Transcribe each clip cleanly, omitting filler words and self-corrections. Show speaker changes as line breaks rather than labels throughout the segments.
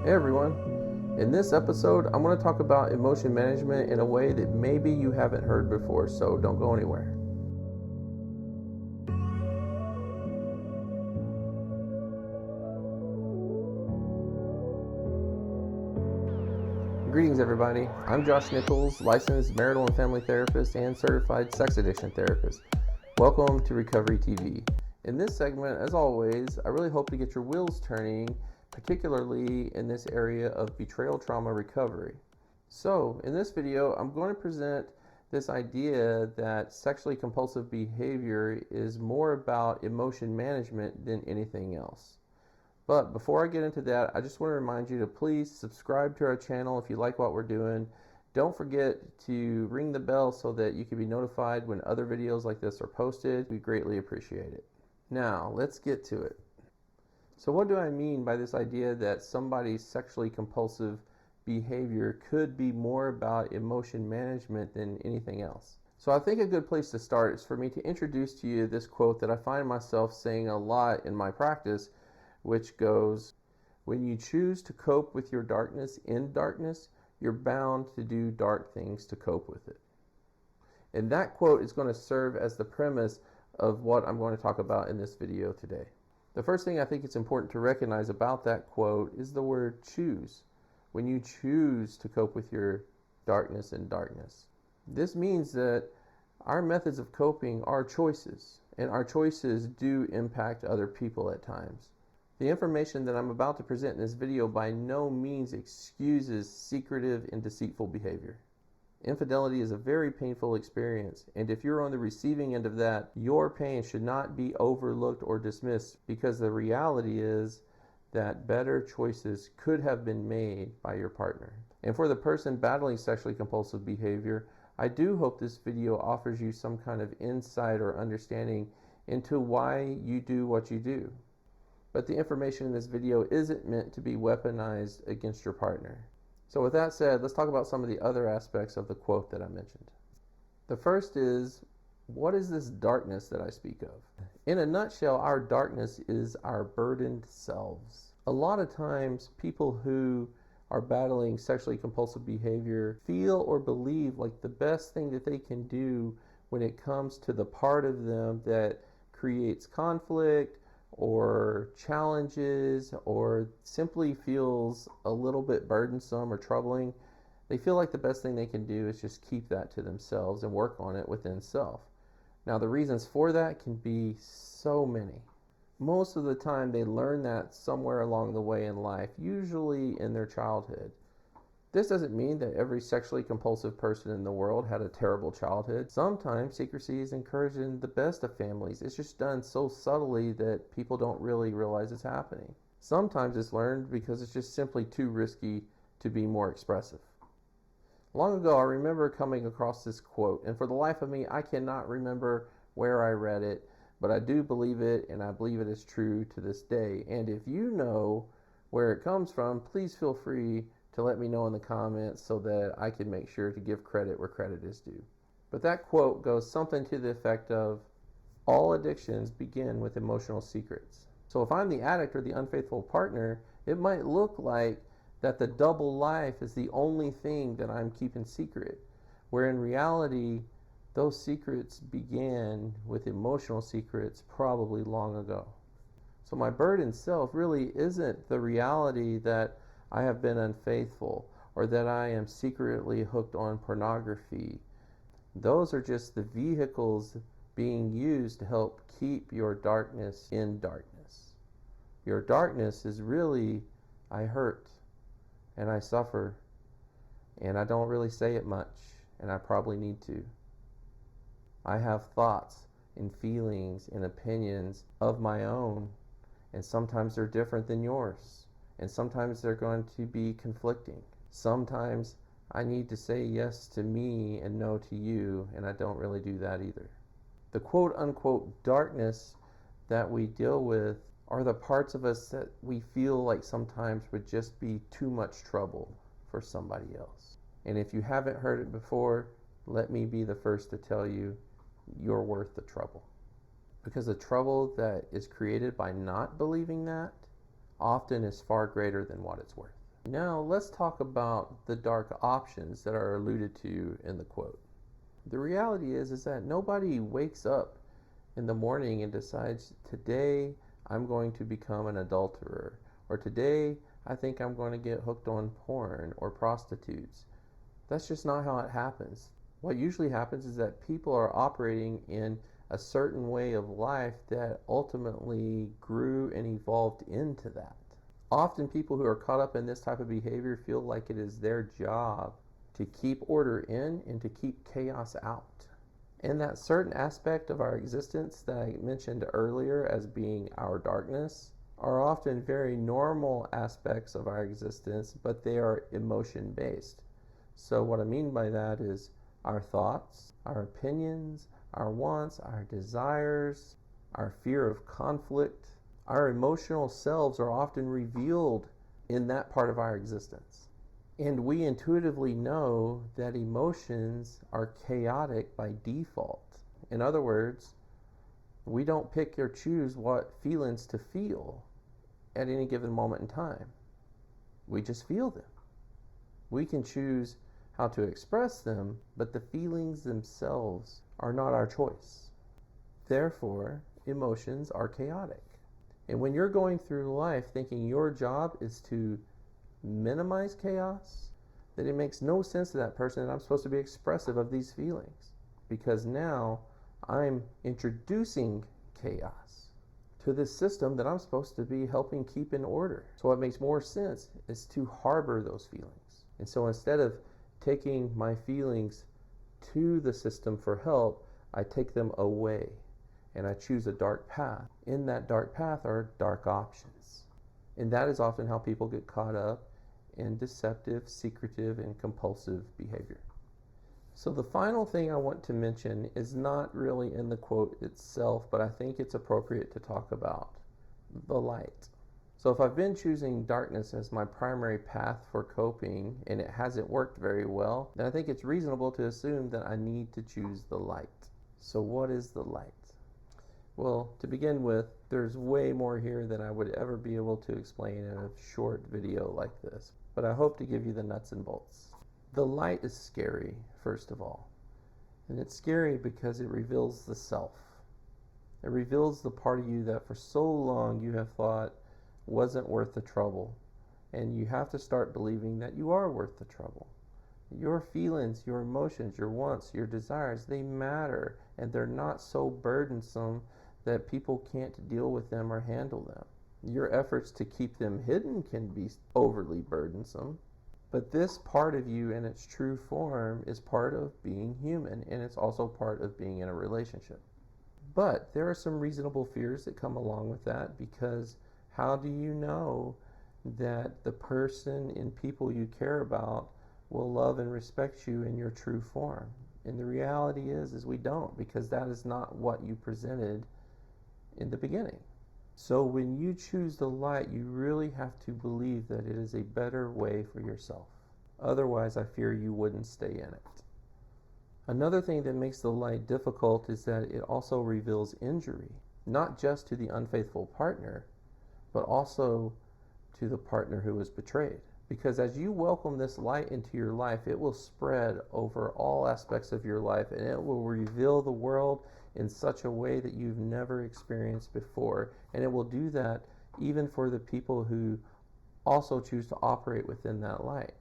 Hey everyone, in this episode I'm going to talk about emotion management in a way that maybe you haven't heard before, so don't go anywhere. Greetings everybody, I'm Josh Nichols, licensed marital and family therapist and certified sex addiction therapist. Welcome to Recovery TV. In this segment, as always, I really hope to get your wheels turning, particularly in this area of betrayal trauma recovery. So, in this video, I'm going to present this idea that sexually compulsive behavior is more about emotion management than anything else. But before I get into that, I just want to remind you to please subscribe to our channel if you like what we're doing. Don't forget to ring the bell so that you can be notified when other videos like this are posted. We greatly appreciate it. Now, let's get to it. So what do I mean by this idea that somebody's sexually compulsive behavior could be more about emotion management than anything else? So I think a good place to start is for me to introduce to you this quote that I find myself saying a lot in my practice, which goes, "When you choose to cope with your darkness in darkness, you're bound to do dark things to cope with it." And that quote is going to serve as the premise of what I'm going to talk about in this video today. The first thing I think it's important to recognize about that quote is the word choose. When you choose to cope with your darkness in darkness. This means that our methods of coping are choices, and our choices do impact other people at times. The information that I'm about to present in this video by no means excuses secretive and deceitful behavior. Infidelity is a very painful experience, and if you're on the receiving end of that, your pain should not be overlooked or dismissed, because the reality is that better choices could have been made by your partner. And for the person battling sexually compulsive behavior, I do hope this video offers you some kind of insight or understanding into why you do what you do. But the information in this video isn't meant to be weaponized against your partner. So with that said, let's talk about some of the other aspects of the quote that I mentioned. The first is, what is this darkness that I speak of? In a nutshell, our darkness is our burdened selves. A lot of times, people who are battling sexually compulsive behavior feel or believe like the best thing that they can do when it comes to the part of them that creates conflict or challenges or simply feels a little bit burdensome or troubling. They feel like the best thing they can do is just keep that to themselves and work on it within self. Now, the reasons for that can be so many. Most of the time they learn that somewhere along the way in life, usually in their childhood. This doesn't mean that every sexually compulsive person in the world had a terrible childhood. Sometimes secrecy is encouraged in the best of families. It's just done so subtly that people don't really realize it's happening. Sometimes it's learned because it's just simply too risky to be more expressive. Long ago, I remember coming across this quote, and for the life of me, I cannot remember where I read it, but I do believe it, and I believe it is true to this day. And if you know where it comes from, please feel free to let me know in the comments so that I can make sure to give credit where credit is due. But that quote goes something to the effect of, all addictions begin with emotional secrets. So if I'm the addict or the unfaithful partner, it might look like that the double life is the only thing that I'm keeping secret, where in reality, those secrets began with emotional secrets probably long ago. So my burdened self really isn't the reality that I have been unfaithful or that I am secretly hooked on pornography. Those are just the vehicles being used to help keep your darkness in darkness. Your darkness is really, I hurt and I suffer and I don't really say it much, and I probably need to. I have thoughts and feelings and opinions of my own, and sometimes they're different than yours. And sometimes they're going to be conflicting. Sometimes I need to say yes to me and no to you, and I don't really do that either. The quote unquote darkness that we deal with are the parts of us that we feel like sometimes would just be too much trouble for somebody else. And if you haven't heard it before, let me be the first to tell you, you're worth the trouble. Because the trouble that is created by not believing that often is far greater than what it's worth. Now let's talk about the dark options that are alluded to in the quote. The reality is that nobody wakes up in the morning and decides, today I'm going to become an adulterer, or today I think I'm going to get hooked on porn or prostitutes. That's just not how it happens. What usually happens is that people are operating in a certain way of life that ultimately grew and evolved into that. Often people who are caught up in this type of behavior feel like it is their job to keep order in and to keep chaos out. And that certain aspect of our existence that I mentioned earlier as being our darkness are often very normal aspects of our existence, but they are emotion based. So what I mean by that is our thoughts, our opinions, our wants, our desires, our fear of conflict, our emotional selves are often revealed in that part of our existence. And we intuitively know that emotions are chaotic by default. In other words, we don't pick or choose what feelings to feel at any given moment in time. We just feel them. We can choose how to express them, but the feelings themselves are not our choice. Therefore, emotions are chaotic. And when you're going through life thinking your job is to minimize chaos, then it makes no sense to that person that I'm supposed to be expressive of these feelings, because now I'm introducing chaos to this system that I'm supposed to be helping keep in order. So what makes more sense is to harbor those feelings. And so instead of taking my feelings to the system for help, I take them away and I choose a dark path. In that dark path are dark options. And that is often how people get caught up in deceptive, secretive, and compulsive behavior. So the final thing I want to mention is not really in the quote itself, but I think it's appropriate to talk about: the light. So if I've been choosing darkness as my primary path for coping and it hasn't worked very well, then I think it's reasonable to assume that I need to choose the light. So what is the light? Well, to begin with, there's way more here than I would ever be able to explain in a short video like this, but I hope to give you the nuts and bolts. The light is scary, first of all. And it's scary because it reveals the self. It reveals the part of you that for so long you have thought wasn't worth the trouble. And you have to start believing that you are worth the trouble. Your feelings, your emotions, your wants, your desires, they matter. And they're not so burdensome that people can't deal with them or handle them. Your efforts to keep them hidden can be overly burdensome. But this part of you in its true form is part of being human, and it's also part of being in a relationship. But there are some reasonable fears that come along with that, because how do you know that the person and people you care about will love and respect you in your true form? And the reality is we don't, because that is not what you presented in the beginning. So when you choose the light, you really have to believe that it is a better way for yourself. Otherwise, I fear you wouldn't stay in it. Another thing that makes the light difficult is that it also reveals injury, not just to the unfaithful partner, but also to the partner who was betrayed. Because as you welcome this light into your life, it will spread over all aspects of your life, and it will reveal the world in such a way that you've never experienced before. And it will do that even for the people who also choose to operate within that light,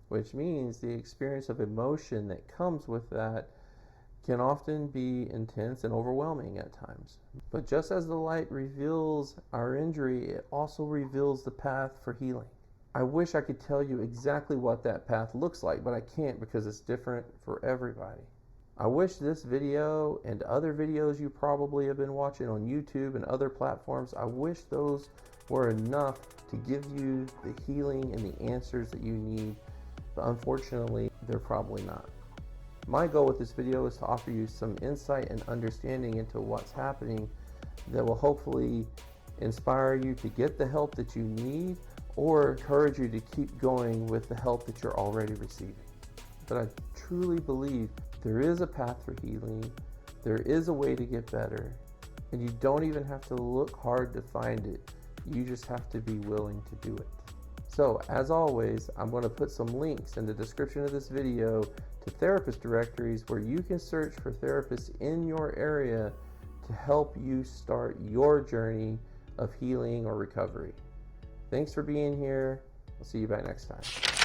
which means the experience of emotion that comes with that can often be intense and overwhelming at times. But just as the light reveals our injury, it also reveals the path for healing. I wish I could tell you exactly what that path looks like, but I can't, because it's different for everybody. I wish this video and other videos you probably have been watching on YouTube and other platforms, I wish those were enough to give you the healing and the answers that you need, but unfortunately, they're probably not. My goal with this video is to offer you some insight and understanding into what's happening that will hopefully inspire you to get the help that you need, or encourage you to keep going with the help that you're already receiving. But I truly believe there is a path for healing, there is a way to get better, and you don't even have to look hard to find it. You just have to be willing to do it. So, as always, I'm going to put some links in the description of this video to therapist directories where you can search for therapists in your area to help you start your journey of healing or recovery. Thanks for being here. I'll see you back next time.